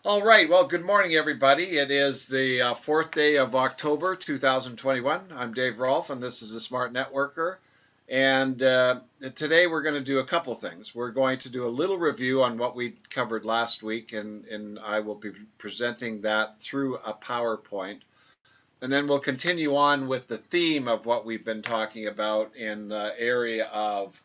All right. Well, good morning, everybody. It is the fourth day of October 2021. I'm Dave Rolfe, and this is the Smart Networker. And today we're going to do a couple things. We're going to do a little review on what we covered last week, and I will be presenting that through a PowerPoint. And then we'll continue on with the theme of what we've been talking about in the area of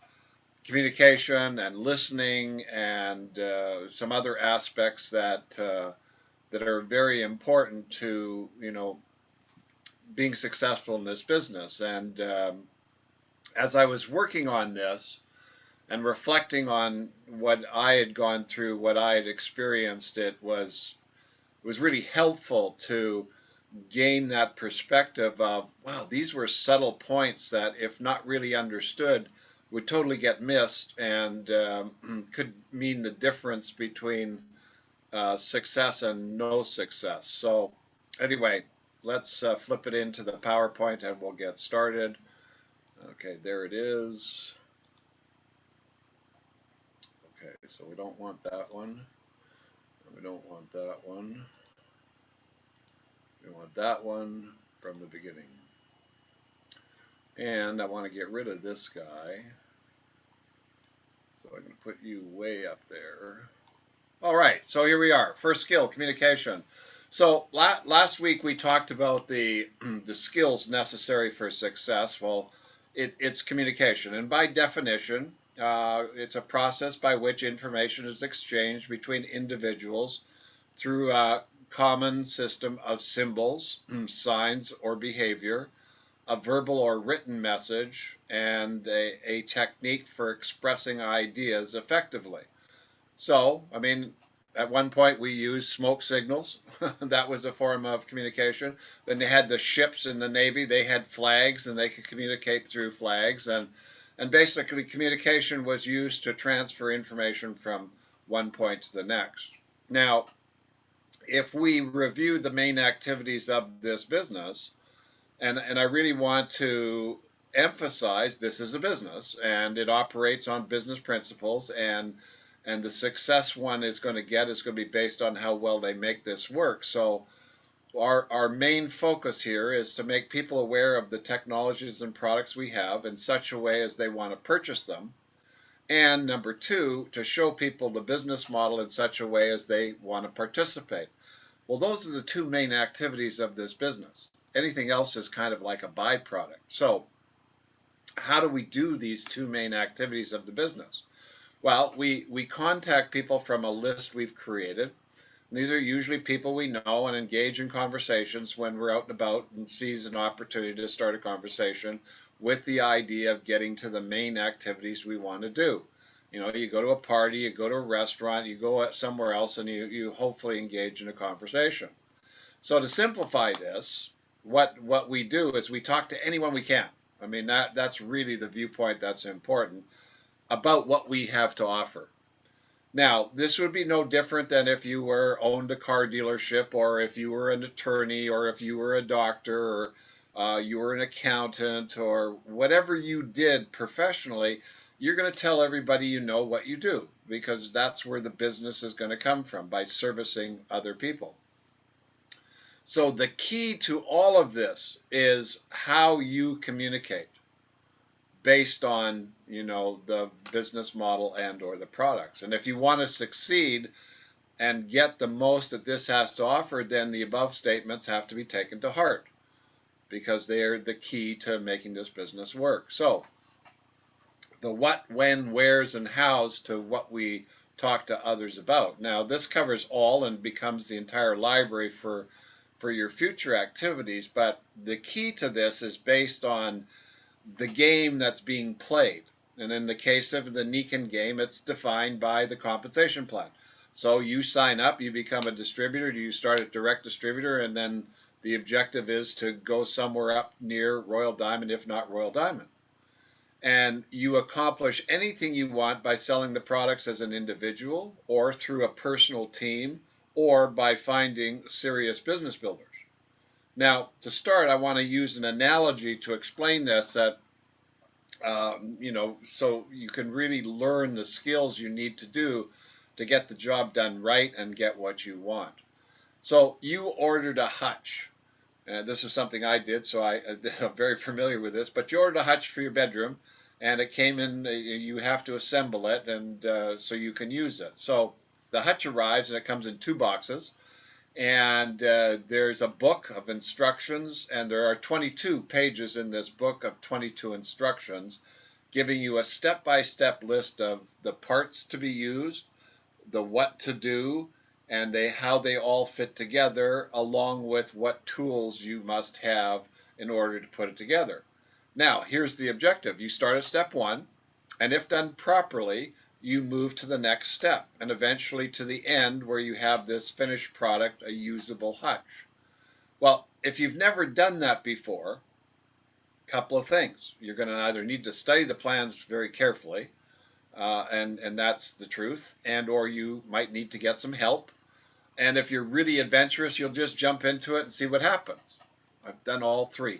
communication and listening and some other aspects that are very important to being successful in this business. And as I was working on this and reflecting on what I had gone through, what I had experienced, it was really helpful to gain that perspective of, wow, these were subtle points that, if not really understood, would totally get missed and could mean the difference between success and no success. So anyway, let's flip it into the PowerPoint and we'll get started. Okay, there it is. Okay, so we don't want that one. We don't want that one. We want that one from the beginning. And I want to get rid of this guy. So I'm going to put you way up there. All right, so here we are. First skill, communication. So last week we talked about the the skills necessary for success. Well, it's communication, and by definition, it's a process by which information is exchanged between individuals through a common system of symbols, signs, or behavior, a verbal or written message, and a technique for expressing ideas effectively. So, I mean, at one point we used smoke signals. That was a form of communication. Then they had the ships in the Navy. They had flags and they could communicate through flags. And basically communication was used to transfer information from one point to the next. Now, if we review the main activities of this business, and I really want to emphasize this is a business and it operates on business principles, and the success one is going to get is going to be based on how well they make this work. So our main focus here is to make people aware of the technologies and products we have in such a way as they want to purchase them. And number two, to show people the business model in such a way as they want to participate. Well, those are the two main activities of this business. Anything else is kind of like a byproduct. So how do we do these two main activities of the business? Well, we contact people from a list we've created. And these are usually people we know and engage in conversations when we're out and about and seize an opportunity to start a conversation with the idea of getting to the main activities we want to do. You know, you go to a party, you go to a restaurant, you go somewhere else, and you hopefully engage in a conversation. So to simplify this, what we do is we talk to anyone we can. I mean, that's really the viewpoint that's important about what we have to offer. Now, this would be no different than if you were owned a car dealership, or if you were an attorney, or if you were a doctor, or you were an accountant, or whatever you did professionally. You're going to tell everybody you know what you do, because that's where the business is going to come from, by servicing other people. So the key to all of this is how you communicate based on the business model and or the products. And if you want to succeed and get the most that this has to offer, then the above statements have to be taken to heart, because they are the key to making this business work. So the what, when, where's, and how's to what we talk to others about. Now, this covers all and becomes the entire library for your future activities, but the key to this is based on the game that's being played. And in the case of the Niken game, it's defined by the compensation plan. So you sign up, you become a distributor, you start a direct distributor, and then the objective is to go somewhere up near Royal Diamond, if not Royal Diamond. And you accomplish anything you want by selling the products as an individual, or through a personal team, or by finding serious business builders. Now, to start, I want to use an analogy to explain this, that so you can really learn the skills you need to do to get the job done right and get what you want. So you ordered a hutch. And this is something I did, so I'm very familiar with this. But you ordered a hutch for your bedroom, and it came in. You have to assemble it, and so you can use it. So the hutch arrives, and it comes in 2 boxes. And there's a book of instructions, and there are 22 pages in this book of 22 instructions, giving you a step-by-step list of the parts to be used, the what to do, and how they all fit together, along with what tools you must have in order to put it together. Now, here's the objective. You start at step 1, and if done properly, you move to the next step, and eventually to the end where you have this finished product, a usable hutch. Well, if you've never done that before, a couple of things. You're going to either need to study the plans very carefully, and that's the truth, and or you might need to get some help. And if you're really adventurous, you'll just jump into it and see what happens. I've done all 3.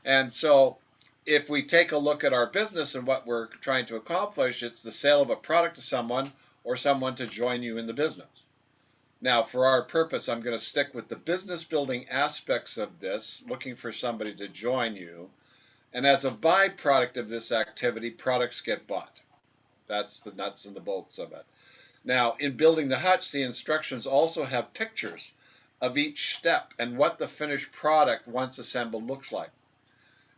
and so if we take a look at our business and what we're trying to accomplish, it's the sale of a product to someone or someone to join you in the business. Now, for our purpose, I'm going to stick with the business building aspects of this, looking for somebody to join you. And as a byproduct of this activity, products get bought. That's the nuts and the bolts of it. Now, in building the hutch, the instructions also have pictures of each step and what the finished product, once assembled, looks like.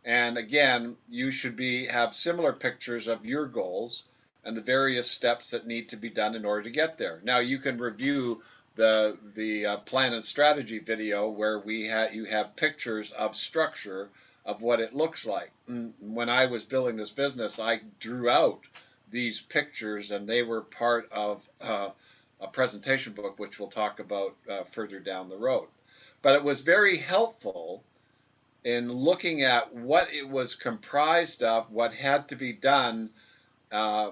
And again, you should have similar pictures of your goals and the various steps that need to be done in order to get there. Now, you can review the plan and strategy video where you have pictures of structure of what it looks like. When I was building this business, I drew out these pictures, and they were part of a presentation book, which we'll talk about further down the road. But it was very helpful in looking at what it was comprised of, what had to be done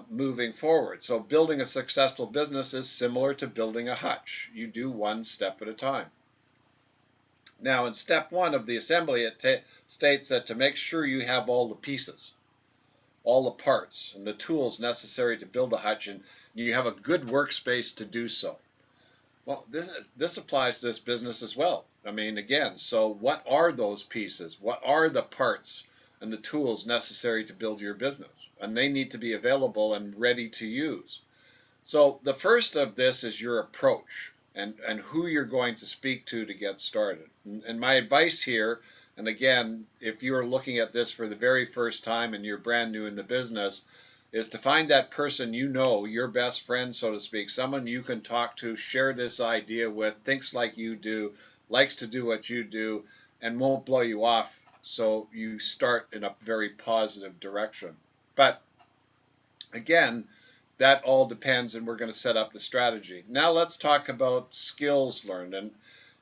moving forward. So building a successful business is similar to building a hutch. You do one step at a time. Now, in step 1 of the assembly, it states that to make sure you have all the pieces, all the parts and the tools necessary to build a hutch, and you have a good workspace to do so. Well, this applies to this business as well. I mean, again, so what are those pieces? What are the parts and the tools necessary to build your business? And they need to be available and ready to use. So the first of this is your approach and who you're going to speak to get started. And my advice here, and again, if you're looking at this for the very first time and you're brand new in the business, is to find that person you know, your best friend, so to speak, someone you can talk to, share this idea with, thinks like you do, likes to do what you do, and won't blow you off, so you start in a very positive direction. But again, that all depends, and we're going to set up the strategy. Now let's talk about skills learned,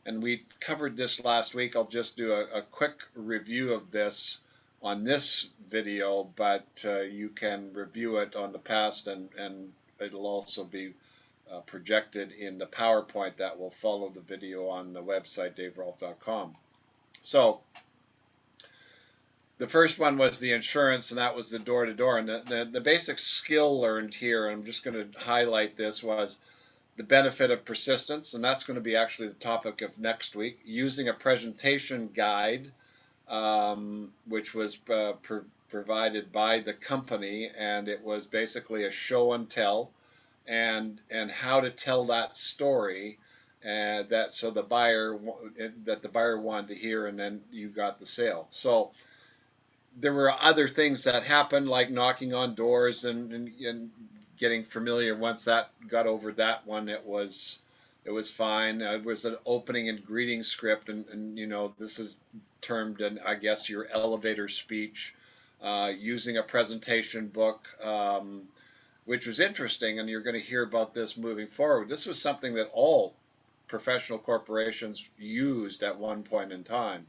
and we covered this last week. I'll just do a quick review of this on this video, but you can review it on the past, and it'll also be projected in the PowerPoint that will follow the video on the website, daverolfe.com. So the first one was the insurance, and that was the door-to-door. And the basic skill learned here, I'm just going to highlight this, was the benefit of persistence, and that's going to be actually the topic of next week. Using a presentation guide, which was provided by the company, and it was basically a show and tell, and how to tell that story, so the buyer wanted to hear, and then you got the sale. So there were other things that happened, like knocking on doors and getting familiar. Once that got over that one, it was fine. It was an opening and greeting script, and you know, this is termed, and I guess, your elevator speech, using a presentation book, which was interesting, and you're going to hear about this moving forward. This was something that all professional corporations used at one point in time.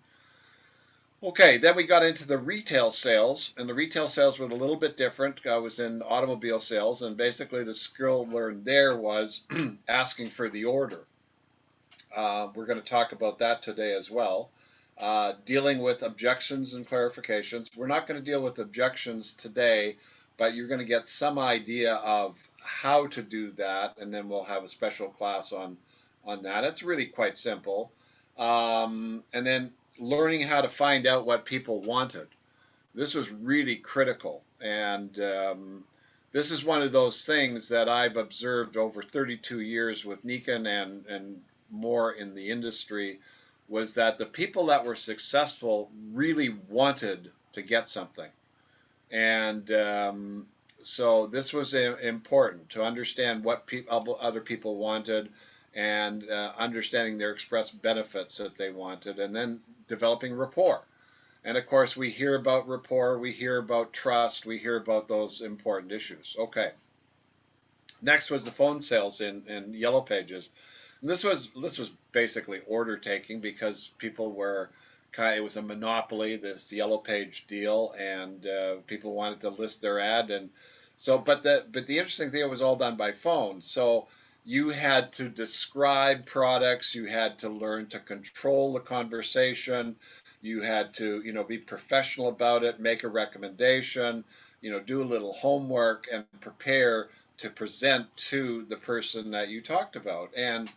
Okay, then we got into the retail sales, and the retail sales were a little bit different. I was in automobile sales, and basically the skill learned there was asking for the order. We're going to talk about that today as well. Dealing with objections and clarifications. We're not going to deal with objections today, but you're going to get some idea of how to do that, and then we'll have a special class on that. It's really quite simple. And then learning how to find out what people wanted. This was really critical, and this is one of those things that I've observed over 32 years with Nikon and more in the industry, was that the people that were successful really wanted to get something. And so this was important to understand what other people wanted, and understanding their express benefits that they wanted, and then developing rapport. And of course, we hear about rapport, we hear about trust, we hear about those important issues. Okay. Next was the phone sales in Yellow Pages. And this was basically order taking, because people were it was a monopoly, this Yellow Page deal, and people wanted to list their ad. And so, but the interesting thing, it was all done by phone. So you had to describe products, you had to learn to control the conversation, you had to, be professional about it, make a recommendation, do a little homework, and prepare to present to the person that you talked about and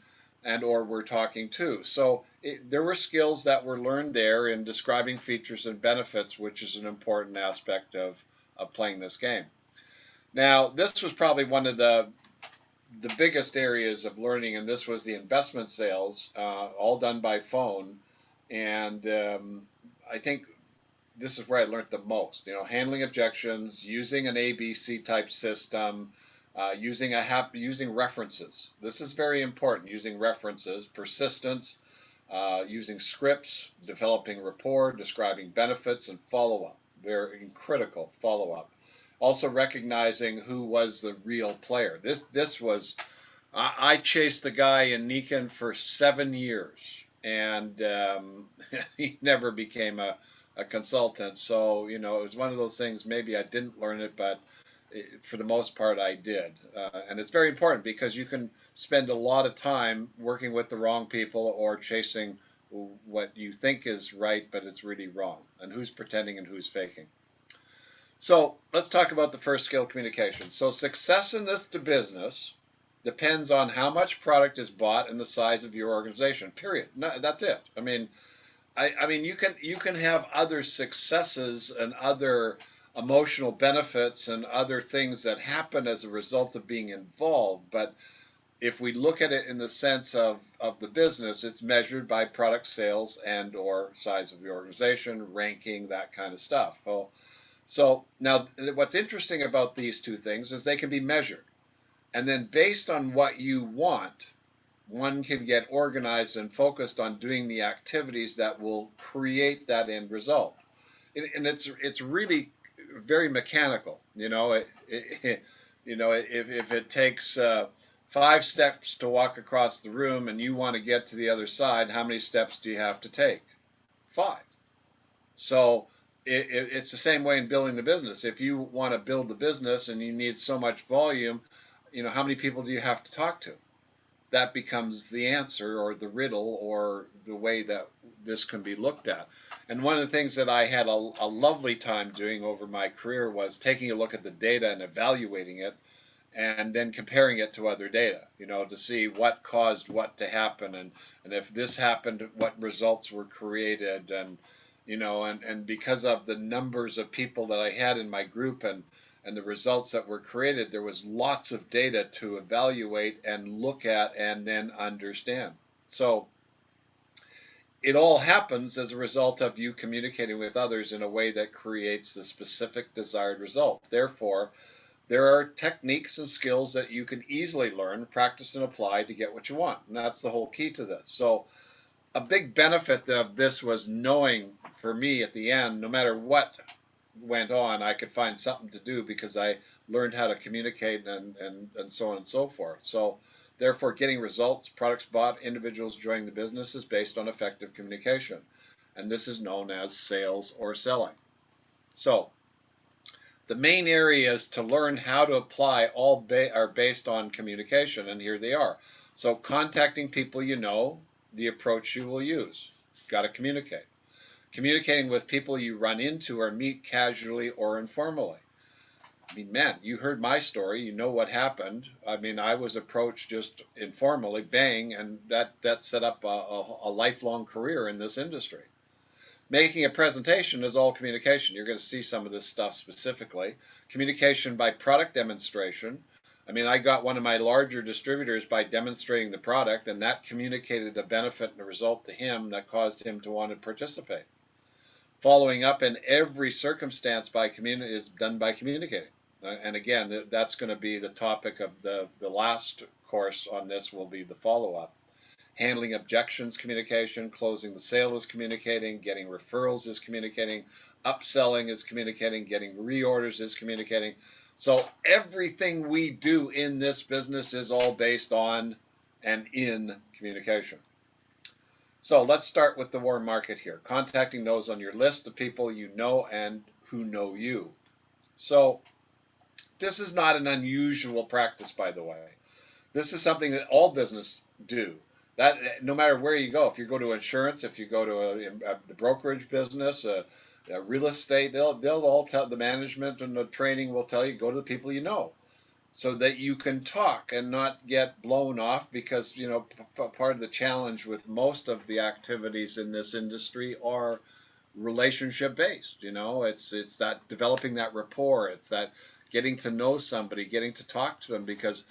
or were talking to. So there were skills that were learned there in describing features and benefits, which is an important aspect of playing this game. Now, this was probably one of the biggest areas of learning, and this was the investment sales, all done by phone. And I think this is where I learned the most. Handling objections, using an ABC type system, using references. This is very important. Using references, persistence, using scripts, developing rapport, describing benefits, and follow up. Very critical follow up. Also recognizing who was the real player. This was I chased a guy in Nikon for 7 years, and he never became a consultant. So it was one of those things. Maybe I didn't learn it, but for the most part, I did. And it's very important, because you can spend a lot of time working with the wrong people or chasing what you think is right, but it's really wrong. And who's pretending and who's faking. So let's talk about the first skill, communication. So success in this to business depends on how much product is bought and the size of your organization. Period. No, that's it. I mean, you can have other successes and other emotional benefits and other things that happen as a result of being involved, but if we look at it in the sense of the business, it's measured by product sales and or size of the organization, ranking, that kind of stuff. Well, so now what's interesting about these two things is they can be measured. And then based on what you want, one can get organized and focused on doing the activities that will create that end result. And it's really very mechanical. If it takes 5 steps to walk across the room and you want to get to the other side, how many steps do you have to take? 5. So it's the same way in building the business. If you want to build the business and you need so much volume, how many people do you have to talk to? That becomes the answer or the riddle or the way that this can be looked at. And one of the things that I had a lovely time doing over my career was taking a look at the data and evaluating it, and then comparing it to other data, to see what caused what to happen, and if this happened, what results were created, and because of the numbers of people that I had in my group and the results that were created, there was lots of data to evaluate and look at and then understand. So it all happens as a result of you communicating with others in a way that creates the specific desired result. Therefore, there are techniques and skills that you can easily learn, practice, and apply to get what you want. And that's the whole key to this. So a big benefit of this was knowing, for me at the end, no matter what went on, I could find something to do because I learned how to communicate and so on and so forth. So therefore, getting results, products bought, individuals joining the business is based on effective communication. And this is known as sales or selling. So the main areas to learn how to apply all are based on communication, and here they are. So contacting people the approach you will use. Got to communicate. Communicating with people you run into or meet casually or informally. I mean, man, you heard my story. You know what happened. I mean, I was approached just informally, bang, and that set up a lifelong career in this industry. Making a presentation is all communication. You're going to see some of this stuff specifically. Communication by product demonstration. I mean, I got one of my larger distributors by demonstrating the product, and that communicated a benefit and a result to him that caused him to want to participate. Following up in every circumstance is done by communicating. And again, that's going to be the topic of the last course on this will be the follow-up. Handling objections, communication. Closing the sale is communicating. Getting referrals is communicating. Upselling is communicating. Getting reorders is communicating. So everything we do in this business is all based on and in communication. So let's start with the warm market here. Contacting those on your list of people you know and who know you. So this is not an unusual practice, by the way. This is something that all business do. That no matter where you go, if you go to insurance, if you go to the brokerage business, real estate, they'll all tell the management and the training will tell you go to the people you know, so that you can talk and not get blown off. Because part of the challenge with most of the activities in this industry are relationship based. It's that developing that rapport. It's that getting to know somebody, getting to talk to them, because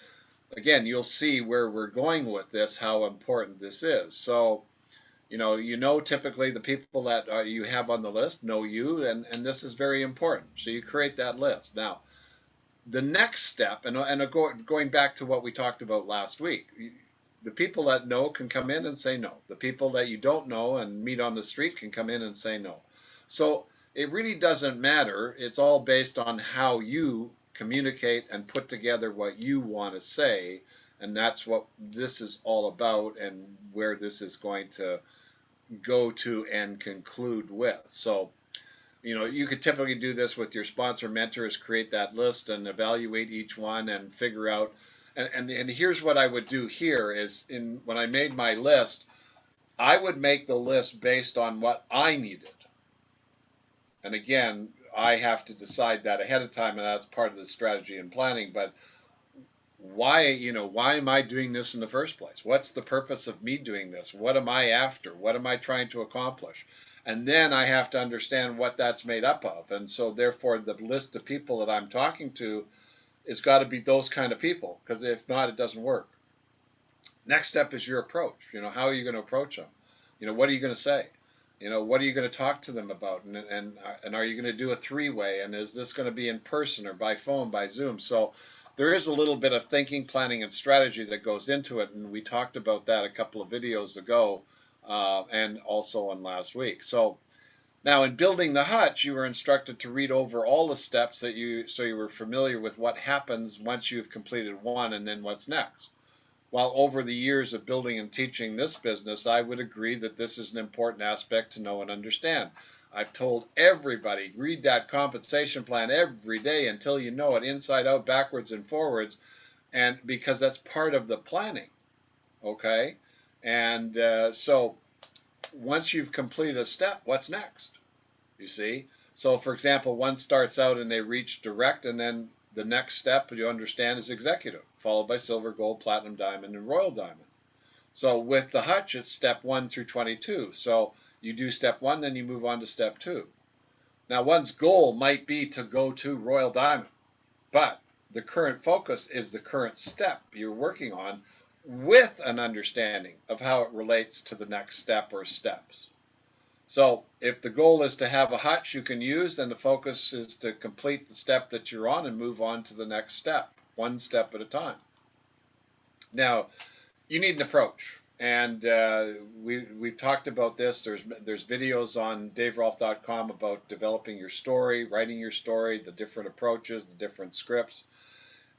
again, you'll see where we're going with this, how important this is. So, typically the people that you have on the list know you, and this is very important. So you create that list. Now, the next step, and going back to what we talked about last week, the people that know can come in and say no. The people that you don't know and meet on the street can come in and say no. So it really doesn't matter. It's all based on how you communicate and put together what you want to say, and that's what this is all about and where this is going to go to and conclude with. So you could typically do this with your sponsor mentors, create that list and evaluate each one and figure out, and here's what I would do here is, when I made my list, I would make the list based on what I needed. And again, I have to decide that ahead of time, and that's part of the strategy and planning. But why am I doing this in the first place? What's the purpose of me doing this? What am I after? What am I trying to accomplish? And then I have to understand what that's made up of. And so therefore, the list of people that I'm talking to has got to be those kind of people, because if not, it doesn't work. Next step is your approach. How are you going to approach them? What are you going to say? What are you going to talk to them about? And are you going to do a three-way? And is this going to be in person or by phone, by Zoom? So there is a little bit of thinking, planning, and strategy that goes into it. And we talked about that a couple of videos ago and also on last week. So now in building the hutch, you were instructed to read over all the steps so you were familiar with what happens once you've completed one and then what's next. While over the years of building and teaching this business, I would agree that this is an important aspect to know and understand. I've told everybody, read that compensation plan every day until you know it inside out, backwards and forwards, and because that's part of the planning, okay? And so once you've completed a step, what's next? You see? So for example, one starts out and they reach direct, and then the next step, you understand, is executive, followed by silver, gold, platinum, diamond, and royal diamond. So with the hutch, it's step 1 through 22. So you do step 1, then you move on to step 2. Now, one's goal might be to go to royal diamond, but the current focus is the current step you're working on with an understanding of how it relates to the next step or steps. So if the goal is to have a hutch you can use, then the focus is to complete the step that you're on and move on to the next step, one step at a time. Now, you need an approach, and we've talked about this. There's videos on daverolf.com about developing your story, writing your story, the different approaches, the different scripts,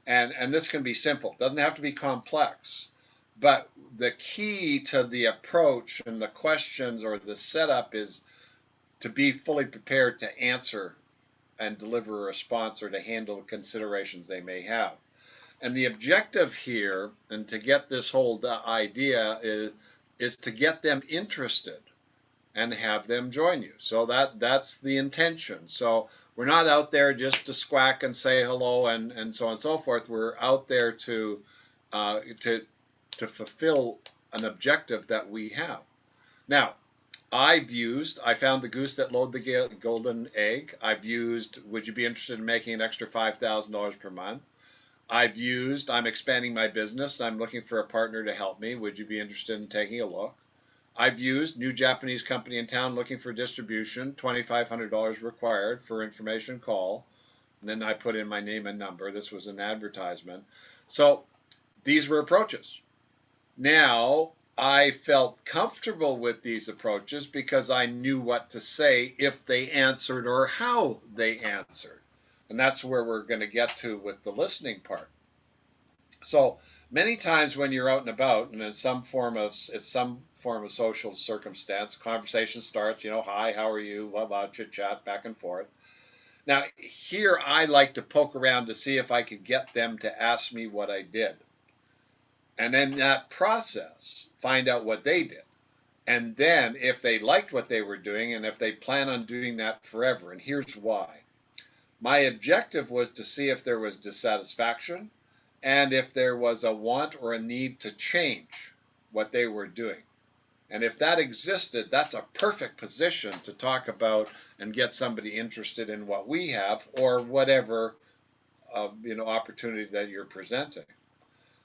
and this can be simple. It doesn't have to be complex. But the key to the approach and the questions or the setup is to be fully prepared to answer and deliver a response or to handle considerations they may have. And the objective here, and to get this whole idea, is to get them interested and have them join you. So that's the intention. So We're not out there just to squawk and say hello and so on and so forth. We're out there to uh, to to fulfill an objective that we have. Now, I found the goose that laid the golden egg. I've used, would you be interested in making an extra $5,000 per month? I'm expanding my business. I'm looking for a partner to help me. Would you be interested in taking a look? I've used new Japanese company in town looking for distribution, $2,500 required for information call. And then I put in my name and number. This was an advertisement. So these were approaches. Now, I felt comfortable with these approaches because I knew what to say if they answered or how they answered. And that's where we're going to get to with the listening part. So many times when you're out and about and it's some form of social circumstance, conversation starts, hi, how are you, blah, blah, chit chat, back and forth. Now, here I like to poke around to see if I could get them to ask me what I did. And in that process, find out what they did. And then if they liked what they were doing and if they plan on doing that forever. And here's why. My objective was to see if there was dissatisfaction and if there was a want or a need to change what they were doing. And if that existed, that's a perfect position to talk about and get somebody interested in what we have or whatever opportunity that you're presenting.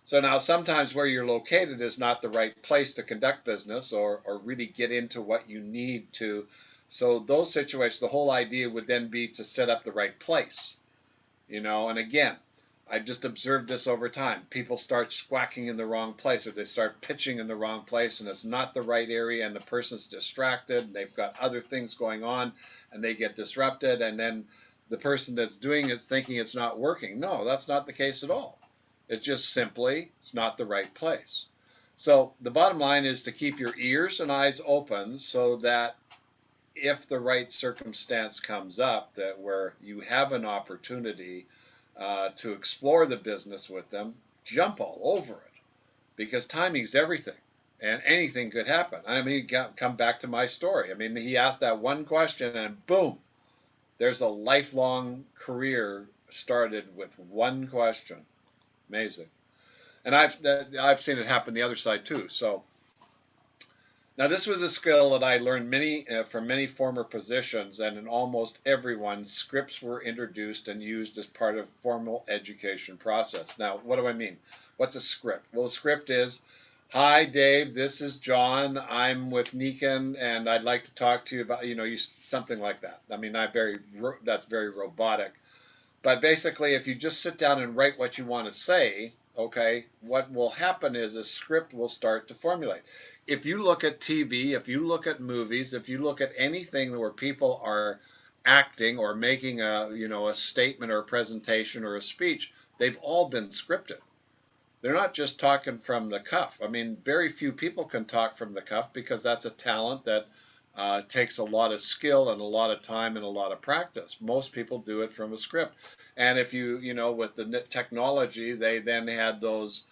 So now sometimes where you're located is not the right place to conduct business or really get into what you need to. So those situations, the whole idea would then be to set up the right place. And again, I've just observed this over time. People start squawking in the wrong place or they start pitching in the wrong place and it's not the right area and the person's distracted and they've got other things going on and they get disrupted and then the person that's doing it's thinking it's not working. No, that's not the case at all. It's just simply, it's not the right place. So the bottom line is to keep your ears and eyes open so that if the right circumstance comes up that where you have an opportunity to explore the business with them, jump all over it because timing's everything and anything could happen. I mean, come back to my story. I mean, he asked that one question and boom, there's a lifelong career started with one question. Amazing. And I've seen it happen the other side too. So now this was a skill that I learned from many former positions, and in almost everyone, scripts were introduced and used as part of formal education process. Now, what do I mean? What's a script? Well, a script is, hi, Dave, this is John. I'm with Nikan, and I'd like to talk to you about, something like that. I mean, that's very robotic. But basically, if you just sit down and write what you want to say, okay, what will happen is a script will start to formulate. If you look at TV, if you look at movies, if you look at anything where people are acting or making a statement or a presentation or a speech, they've all been scripted. They're not just talking from the cuff. I mean, very few people can talk from the cuff because that's a talent that takes a lot of skill and a lot of time and a lot of practice. Most people do it from a script. And if with the technology, they then had those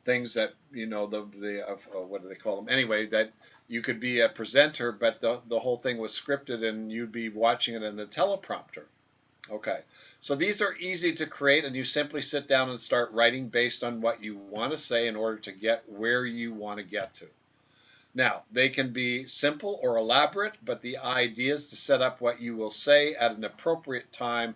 things that, what do they call them? Anyway, that you could be a presenter, but the whole thing was scripted and you'd be watching it in the teleprompter. Okay, so these are easy to create and you simply sit down and start writing based on what you want to say in order to get where you want to get to. Now, they can be simple or elaborate, but the idea is to set up what you will say at an appropriate time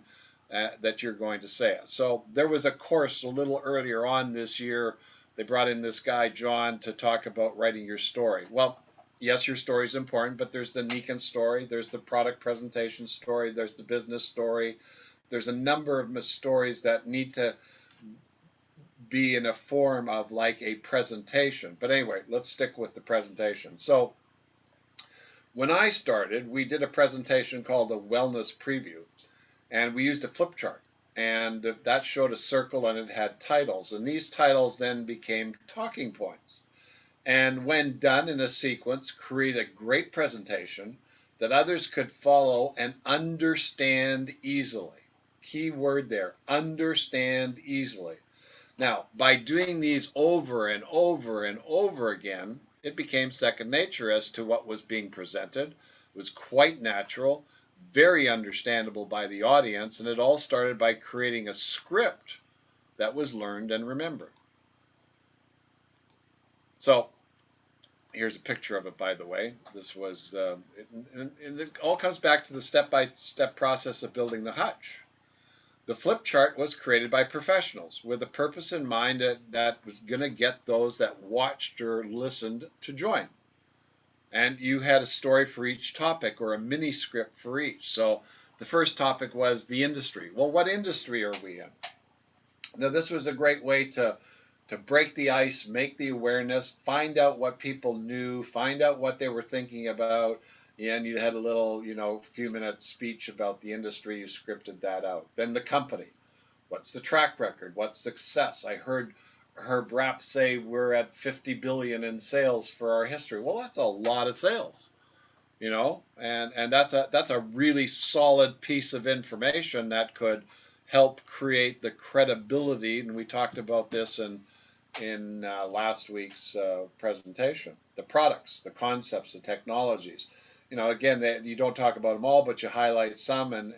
that you're going to say it. So there was a course a little earlier on this year. They brought in this guy, John, to talk about writing your story. Well, yes, your story is important, but there's the Nikan story, there's the product presentation story, there's the business story. There's a number of stories that need to be in a form of like a presentation. But anyway, let's stick with the presentation. So when I started, we did a presentation called a wellness preview, and we used a flip chart. And that showed a circle and it had titles. And these titles then became talking points. And when done in a sequence, create a great presentation that others could follow and understand easily. Key word there, understand easily. Now, by doing these over and over and over again, it became second nature as to what was being presented. It was quite natural. very understandable by the audience, and it all started by creating a script that was learned and remembered. So here's a picture of it, by the way. This was, and it all comes back to the step-by-step process of building the hutch. The flip chart was created by professionals with a purpose in mind that was going to get those that watched or listened to join. And you had a story for each topic or a mini script for each. So the first topic was the industry. Well, what industry are we in? Now, this was a great way to break the ice, make the awareness, find out what people knew, find out what they were thinking about. And you had a little, few minute speech about the industry. You scripted that out. Then the company. What's the track record? What's success? I heard Herb Rapp say we're at 50 billion in sales for our history. Well, that's a lot of sales, and that's a really solid piece of information that could help create the credibility. And we talked about this in last week's presentation. The products, the concepts, the technologies. Again, you don't talk about them all, but you highlight some, and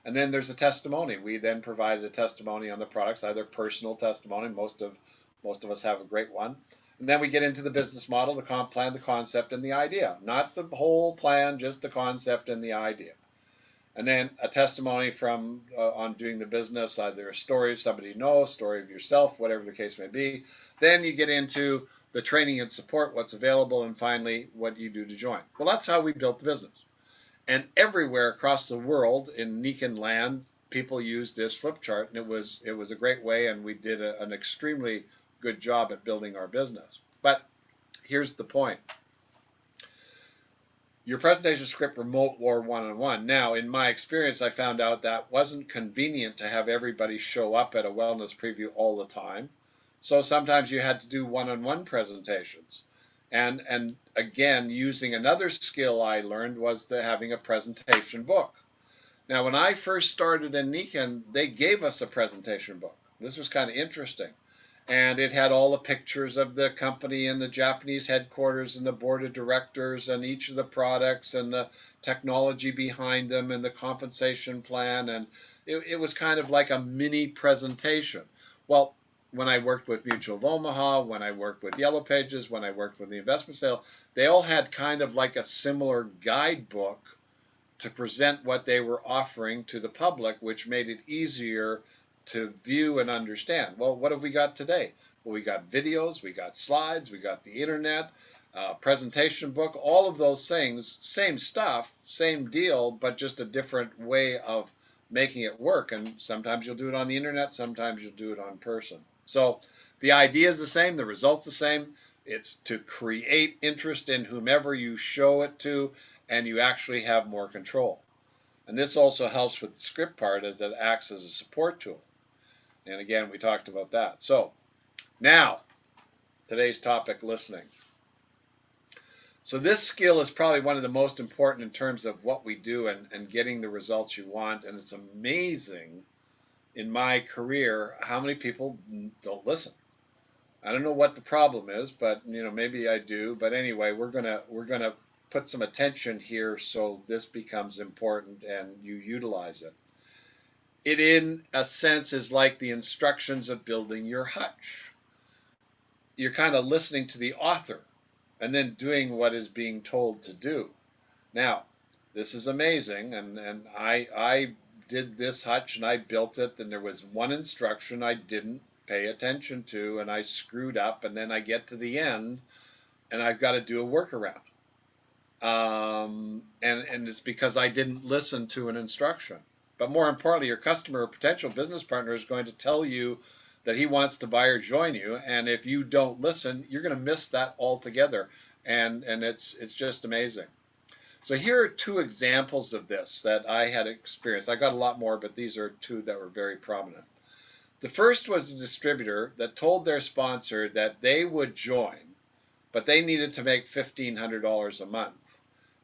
then there's a testimony. We then provided a testimony on the products, either personal testimony. Most of us have a great one. And then we get into the business model, the comp plan, the concept, and the idea. Not the whole plan, just the concept and the idea. And then a testimony from on doing the business, either a story of somebody you know, a story of yourself, whatever the case may be. Then you get into the training and support, what's available, and finally, what you do to join. Well, that's how we built the business. And everywhere across the world in Nikken land, people used this flip chart, and it was a great way, and we did an extremely good job at building our business. But here's the point. Your presentation script remote or one-on-one. Now, in my experience, I found out that wasn't convenient to have everybody show up at a wellness preview all the time. So sometimes you had to do one-on-one presentations. And again, using another skill I learned was having a presentation book. Now, when I first started in Nikken, they gave us a presentation book. This was kind of interesting. And it had all the pictures of the company and the Japanese headquarters and the board of directors and each of the products and the technology behind them and the compensation plan. And it was kind of like a mini presentation. Well, when I worked with Mutual of Omaha, when I worked with Yellow Pages, when I worked with the investment sale, they all had kind of like a similar guidebook to present what they were offering to the public, which made it easier to view and understand. Well, what have we got today? Well, we got videos, we got slides, we got the internet, presentation book, all of those things, same stuff, same deal, but just a different way of making it work. And sometimes you'll do it on the internet, sometimes you'll do it on person. So the idea is the same, the result's the same. It's to create interest in whomever you show it to, and you actually have more control. And this also helps with the script part, as it acts as a support tool. And again, we talked about that. So now, today's topic, listening. So this skill is probably one of the most important in terms of what we do and getting the results you want. And it's amazing in my career how many people don't listen. I don't know what the problem is, but maybe I do. But anyway, we're gonna put some attention here so this becomes important and you utilize it. It, in a sense, is like the instructions of building your hutch. You're kind of listening to the author and then doing what is being told to do. Now, this is amazing, and I did this hutch and I built it, and there was one instruction I didn't pay attention to, and I screwed up, and then I get to the end, and I've got to do a workaround. And it's because I didn't listen to an instruction. But more importantly, your customer or potential business partner is going to tell you that he wants to buy or join you, and if you don't listen, you're going to miss that altogether. And it's just amazing. So here are two examples of this that I had experienced. I got a lot more, but these are two that were very prominent. The first was a distributor that told their sponsor that they would join, but they needed to make $1,500 a month.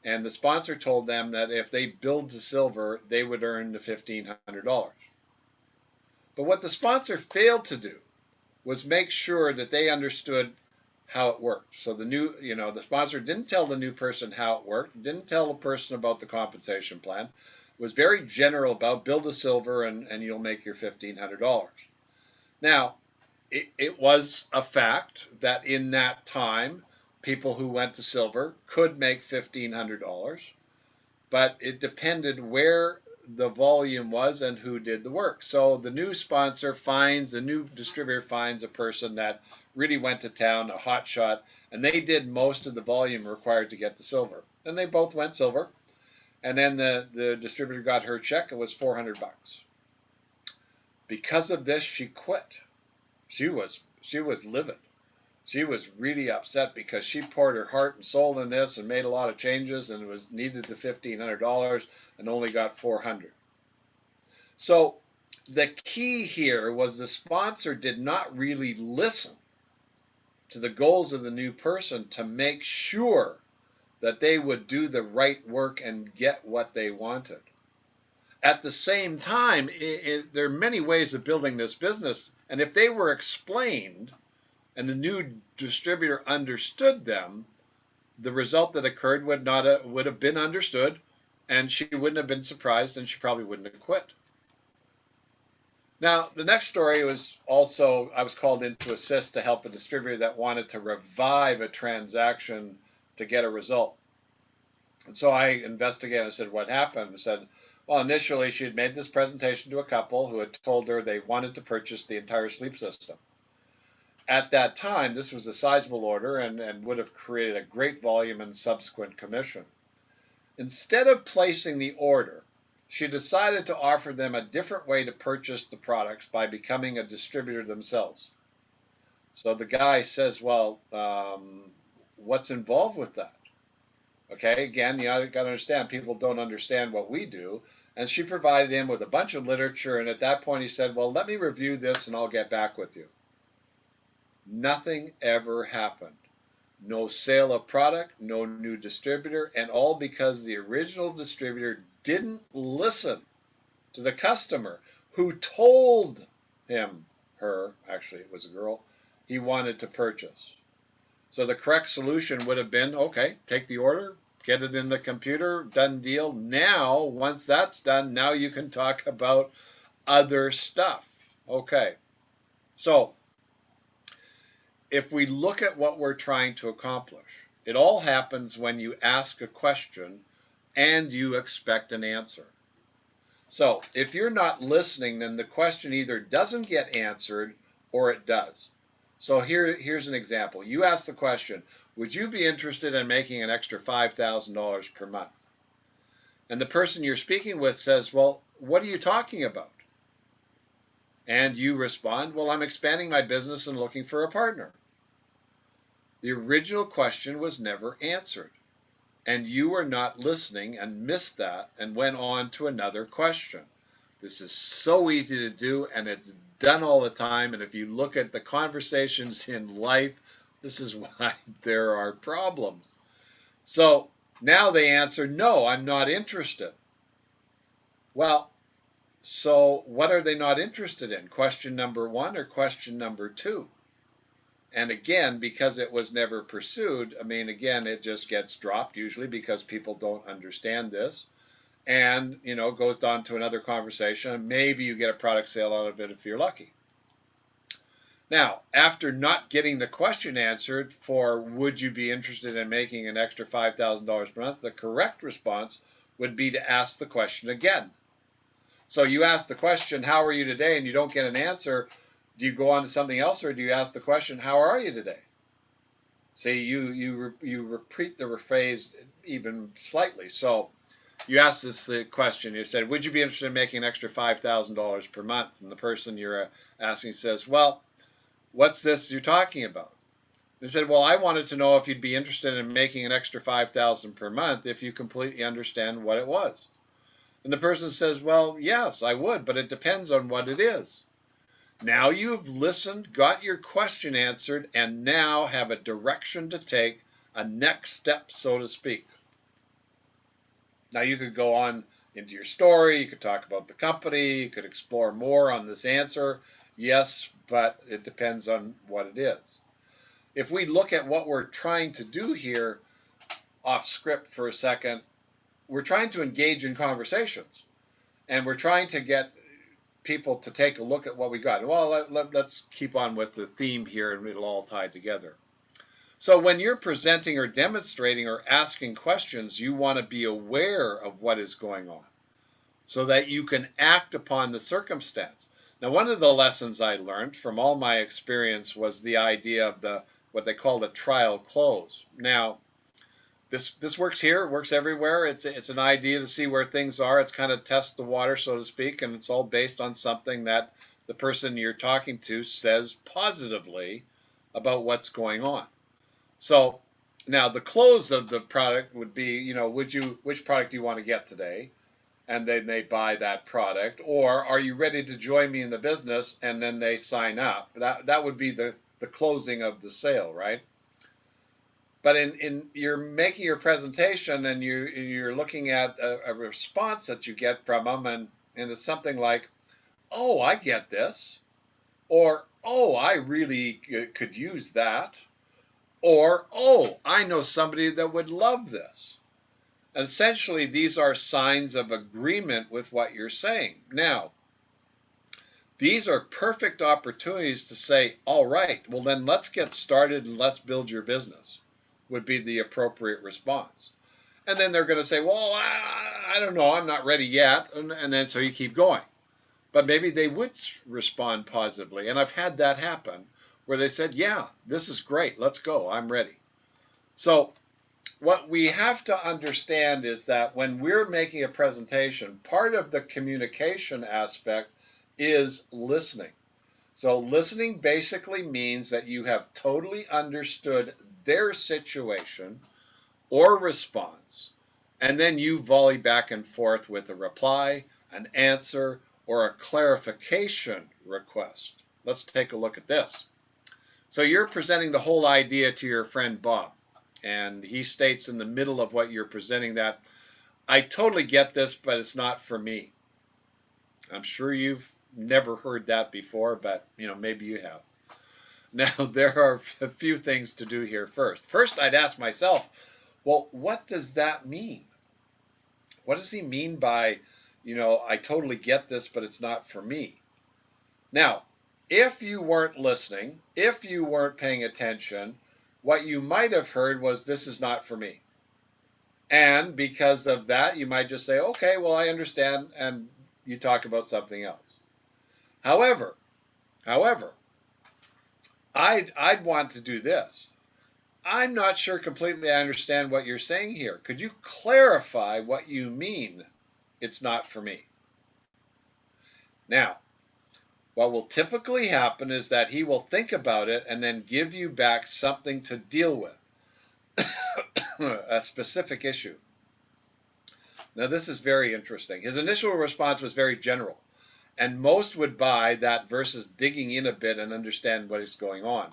And the sponsor told them that if they billed to silver, they would earn the $1,500. But what the sponsor failed to do was make sure that they understood how it worked. So the sponsor didn't tell the new person how it worked, didn't tell the person about the compensation plan, was very general about build a silver and you'll make your $1,500. Now, it was a fact that in that time, people who went to silver could make $1,500, but it depended where the volume was and who did the work. So the new distributor finds a person that really went to town, a hot shot, and they did most of the volume required to get to silver. And they both went silver. And then the distributor got her check. It was $400. Because of this, she quit. She was livid. She was really upset because she poured her heart and soul in this and made a lot of changes and needed the $1,500 and only got $400. So the key here was the sponsor did not really listen to the goals of the new person to make sure that they would do the right work and get what they wanted. At the same time, there are many ways of building this business, and if they were explained and the new distributor understood them, the result that occurred would have been understood, and she wouldn't have been surprised, and she probably wouldn't have quit. Now, the next story was also, I was called in to assist to help a distributor that wanted to revive a transaction to get a result. And so I investigated. I said, what happened? I said, well, initially she had made this presentation to a couple who had told her they wanted to purchase the entire sleep system. At that time, this was a sizable order and would have created a great volume and subsequent commission. Instead of placing the order, she decided to offer them a different way to purchase the products by becoming a distributor themselves. So the guy says, well, what's involved with that? Okay, again, you got to understand, people don't understand what we do. And she provided him with a bunch of literature, and at that point he said, well, let me review this and I'll get back with you. Nothing ever happened. No sale of product, no new distributor, and all because the original distributor didn't listen to the customer who told actually it was a girl, he wanted to purchase. So the correct solution would have been, okay, take the order, get it in the computer, done deal. Now, once that's done, now you can talk about other stuff. Okay, so if we look at what we're trying to accomplish, it all happens when you ask a question and you expect an answer. So if you're not listening, then the question either doesn't get answered or it does. So here's an example. You ask the question, would you be interested in making an extra $5,000 per month? And the person you're speaking with says, well, what are you talking about? And you respond, well, I'm expanding my business and looking for a partner. The original question was never answered, and you were not listening and missed that and went on to another question. This is so easy to do, and it's done all the time, and if you look at the conversations in life, this is why there are problems. So now they answer, no, I'm not interested. Well, so what are they not interested in? Question number one or question number two? And again, because it was never pursued, I mean, again, it just gets dropped usually because people don't understand this. And, goes on to another conversation. Maybe you get a product sale out of it if you're lucky. Now, after not getting the question answered for would you be interested in making an extra $5,000 per month, the correct response would be to ask the question again. So you ask the question, how are you today? And you don't get an answer. Do you go on to something else, or do you ask the question, how are you today? See, you repeat the phrase even slightly. So you ask this question, you said, would you be interested in making an extra $5,000 per month? And the person you're asking says, well, what's this you're talking about? They said, well, I wanted to know if you'd be interested in making an extra $5,000 per month if you completely understand what it was. And the person says, well, yes, I would, but it depends on what it is. Now you've listened, got your question answered, and now have a direction to take, a next step, so to speak. Now you could go on into your story, you could talk about the company, you could explore more on this answer. Yes, but it depends on what it is. if we look at what we're trying to do here off script for a second, we're trying to engage in conversations, and we're trying to get people to take a look at what we got. Well, let's keep on with the theme here, and it'll all tie together. So when you're presenting or demonstrating or asking questions, you want to be aware of what is going on so that you can act upon the circumstance. Now, one of the lessons I learned from all my experience was the idea of what they call the trial close. Now, this works here, it works everywhere. It's an idea to see where things are. It's kind of test the water, so to speak, and it's all based on something that the person you're talking to says positively about what's going on. So now the close of the product would be, which product do you want to get today? And then they buy that product. Or are you ready to join me in the business? And then they sign up. That would be the closing of the sale, right? But in you're making your presentation and you're looking at a response that you get from them, and it's something like, oh, I get this, or oh, I really could use that, or oh, I know somebody that would love this. Essentially, these are signs of agreement with what you're saying. Now, these are perfect opportunities to say, all right, well then let's get started and let's build your business, would be the appropriate response. And then they're going to say, well, I don't know, I'm not ready yet. And then so you keep going. But maybe they would respond positively. And I've had that happen where they said, yeah, this is great, let's go, I'm ready. So what we have to understand is that when we're making a presentation, part of the communication aspect is listening. So listening basically means that you have totally understood their situation or response, and then you volley back and forth with a reply, an answer, or a clarification request. Let's take a look at this. So you're presenting the whole idea to your friend Bob, and he states in the middle of what you're presenting that, I totally get this, but it's not for me. I'm sure you've never heard that before, but maybe you have. Now, there are a few things to do here first. First, I'd ask myself, well, what does that mean? What does he mean by, I totally get this, but it's not for me? Now, if you weren't listening, if you weren't paying attention, what you might have heard was, this is not for me. And because of that, you might just say, okay, well, I understand, and you talk about something else. However, I'd want to do this. I'm not sure completely I understand what you're saying here. Could you clarify what you mean it's not for me? Now, what will typically happen is that he will think about it and then give you back something to deal with, a specific issue. Now, this is very interesting. His initial response was very general, and most would buy that versus digging in a bit and understand what is going on.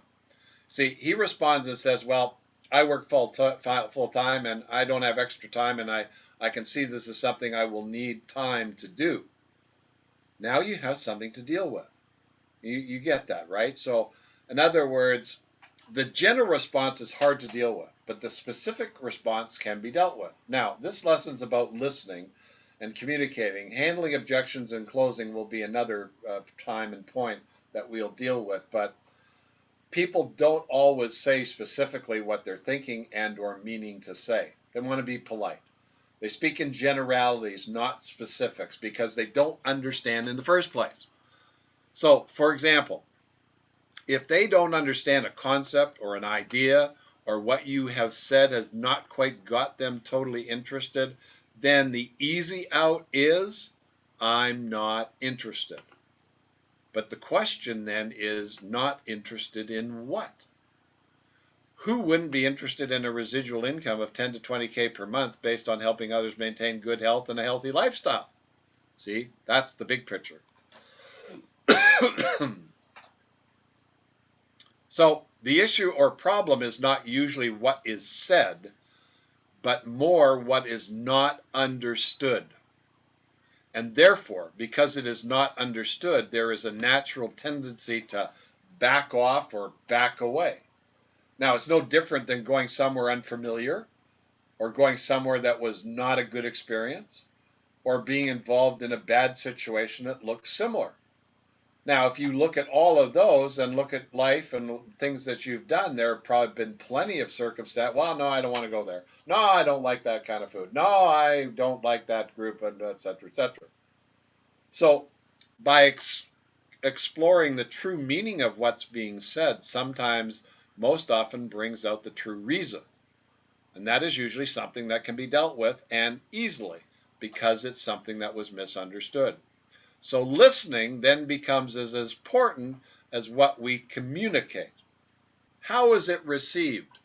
See, he responds and says, well, I work full time and I don't have extra time, and I can see this is something I will need time to do. Now you have something to deal with. You get that, right? So, in other words, the general response is hard to deal with, but the specific response can be dealt with. Now, this lesson's about listening and communicating. Handling objections and closing will be another time and point that we'll deal with, but people don't always say specifically what they're thinking and or meaning to say. They want to be polite. They speak in generalities, not specifics, because they don't understand in the first place. So, for example, if they don't understand a concept or an idea, or what you have said has not quite got them totally interested, then the easy out is, I'm not interested. But the question then is, not interested in what? Who wouldn't be interested in a residual income of 10 to 20K per month based on helping others maintain good health and a healthy lifestyle? See, that's the big picture. So the issue or problem is not usually what is said, but more what is not understood. And therefore, because it is not understood, there is a natural tendency to back off or back away. Now, it's no different than going somewhere unfamiliar or going somewhere that was not a good experience or being involved in a bad situation that looks similar. Now, if you look at all of those and look at life and things that you've done, there have probably been plenty of circumstances. Well, no, I don't want to go there. No, I don't like that kind of food. No, I don't like that group, and et cetera, et cetera. So, by exploring the true meaning of what's being said, sometimes, most often, brings out the true reason. And that is usually something that can be dealt with and easily because it's something that was misunderstood. So listening then becomes as important as what we communicate. How is it received?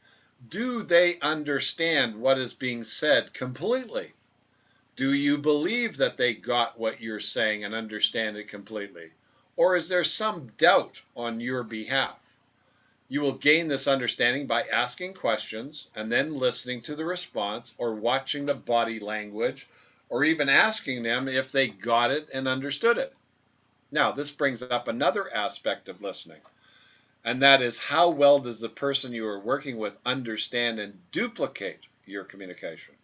Do they understand what is being said completely? Do you believe that they got what you're saying and understand it completely? Or is there some doubt on your behalf? You will gain this understanding by asking questions and then listening to the response or watching the body language or even asking them if they got it and understood it. Now, this brings up another aspect of listening, and that is how well does the person you are working with understand and duplicate your communication?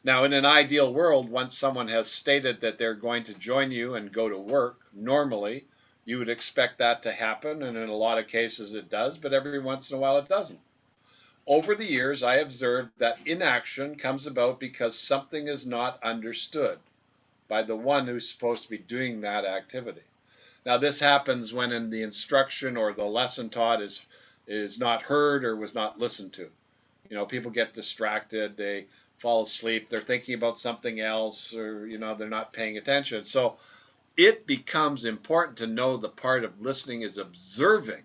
Now, in an ideal world, once someone has stated that they're going to join you and go to work, normally you would expect that to happen, and in a lot of cases it does, but every once in a while it doesn't. Over the years, I observed that inaction comes about because something is not understood by the one who's supposed to be doing that activity. Now, this happens when in the instruction or the lesson taught is not heard or was not listened to. You know, people get distracted, they fall asleep, they're thinking about something else, or, you know, they're not paying attention. So it becomes important to know the part of listening is observing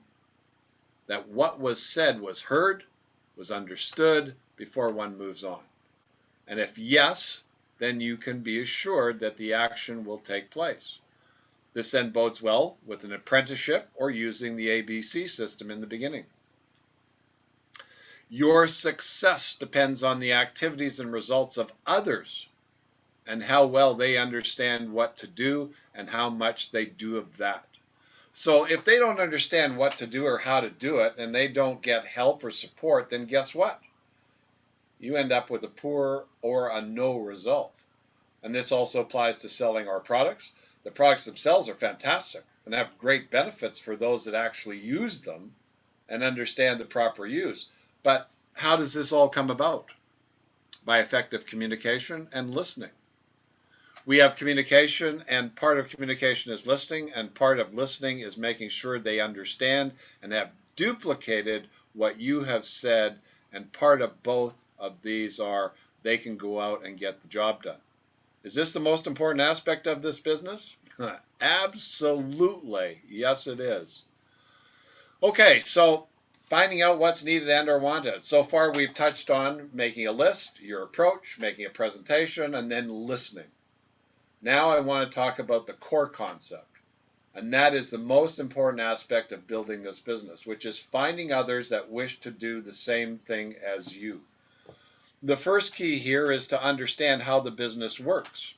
that what was said was heard, was understood before one moves on. And if yes, then you can be assured that the action will take place. This then bodes well with an apprenticeship or using the ABC system in the beginning. Your success depends on the activities and results of others and how well they understand what to do and how much they do of that. So if they don't understand what to do or how to do it and they don't get help or support, then guess what? You end up with a poor or a no result. And this also applies to selling our products. The products themselves are fantastic and have great benefits for those that actually use them and understand the proper use. But how does this all come about? By effective communication and listening. We have communication, and part of communication is listening, and part of listening is making sure they understand and have duplicated what you have said, and part of both of these are they can go out and get the job done. Is this the most important aspect of this business? Absolutely. Yes, it is. Okay, so finding out what's needed and or wanted. So far, we've touched on making a list, your approach, making a presentation, and then listening. Now I want to talk about the core concept, and that is the most important aspect of building this business, which is finding others that wish to do the same thing as you. The first key here is to understand how the business works,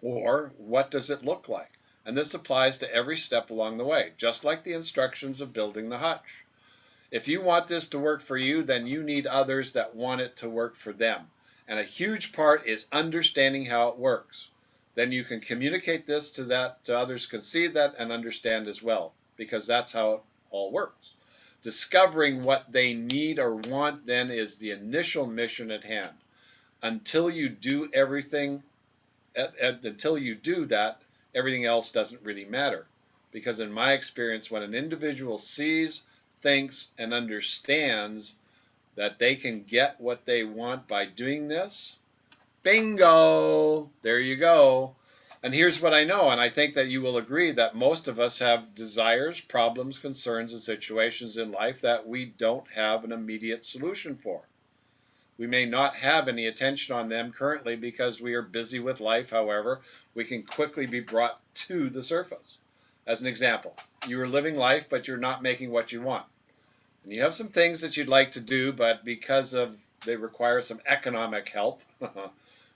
or what does it look like? And this applies to every step along the way, just like the instructions of building the hutch. If you want this to work for you, then you need others that want it to work for them. And a huge part is understanding how it works. Then you can communicate this to others can see that and understand as well, because that's how it all works. Discovering what they need or want then is the initial mission at hand. Until you do everything, until you do that, everything else doesn't really matter. Because in my experience, when an individual sees, thinks, and understands that they can get what they want by doing this, bingo, there you go. And here's what I know, and I think that you will agree that most of us have desires, problems, concerns, and situations in life that we don't have an immediate solution for. We may not have any attention on them currently because we are busy with life. However, we can quickly be brought to the surface. As an example, you are living life, but you're not making what you want. And you have some things that you'd like to do, but because of they require some economic help,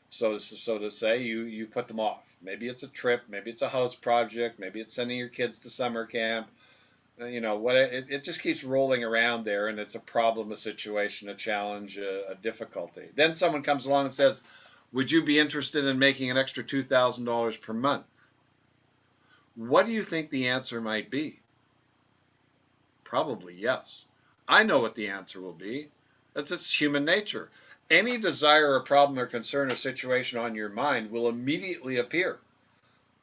so to say, you put them off. Maybe it's a trip, maybe it's a house project, maybe it's sending your kids to summer camp, You know what? It just keeps rolling around there, and it's a problem, a situation, a challenge, a difficulty. Then someone comes along and says, "Would you be interested in making an extra $2,000 per month?" What do you think the answer might be? Probably yes. I know what the answer will be. That's its human nature. Any desire or problem or concern or situation on your mind will immediately appear.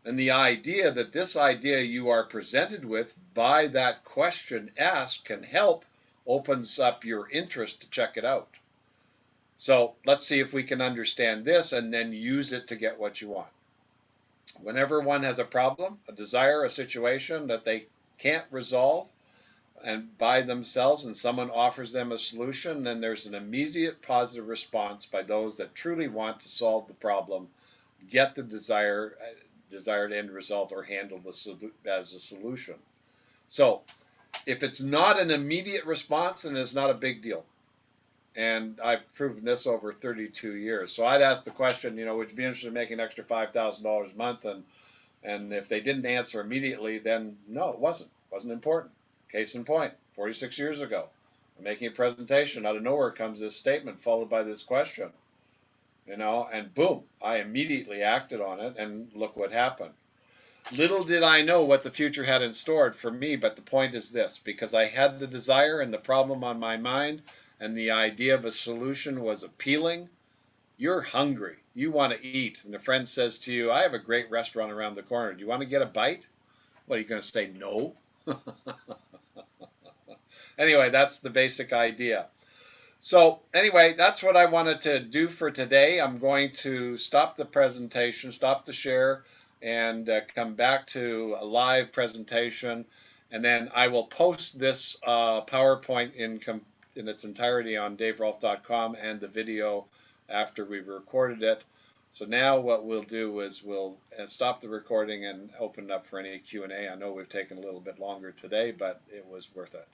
And the idea that this idea you are presented with by that question asked can help opens up your interest to check it out. So let's see if we can understand this and then use it to get what you want. Whenever one has a problem, a desire, a situation that they can't resolve and by themselves and someone offers them a solution, then there's an immediate positive response by those that truly want to solve the problem, get the desired end result, or handle the as a solution. So if it's not an immediate response, then it's not a big deal. And I've proven this over 32 years. So I'd ask the question, you know, would you be interested in making an extra $5,000 a month? And if they didn't answer immediately, then no, it wasn't important. Case in point, 46 years ago, I'm making a presentation. Out of nowhere comes this statement followed by this question, you know, and boom, I immediately acted on it, and look what happened. Little did I know what the future had in store for me, but the point is this: because I had the desire and the problem on my mind, and the idea of a solution was appealing, you're hungry. You want to eat. And a friend says to you, I have a great restaurant around the corner. Do you want to get a bite? What, are you going to say no? Anyway, that's the basic idea. So anyway, that's what I wanted to do for today. I'm going to stop the presentation, stop the share, and come back to a live presentation. And then I will post this PowerPoint in its entirety on daverolf.com and the video after we've recorded it. So now what we'll do is we'll stop the recording and open it up for any Q&A. I know we've taken a little bit longer today, but it was worth it.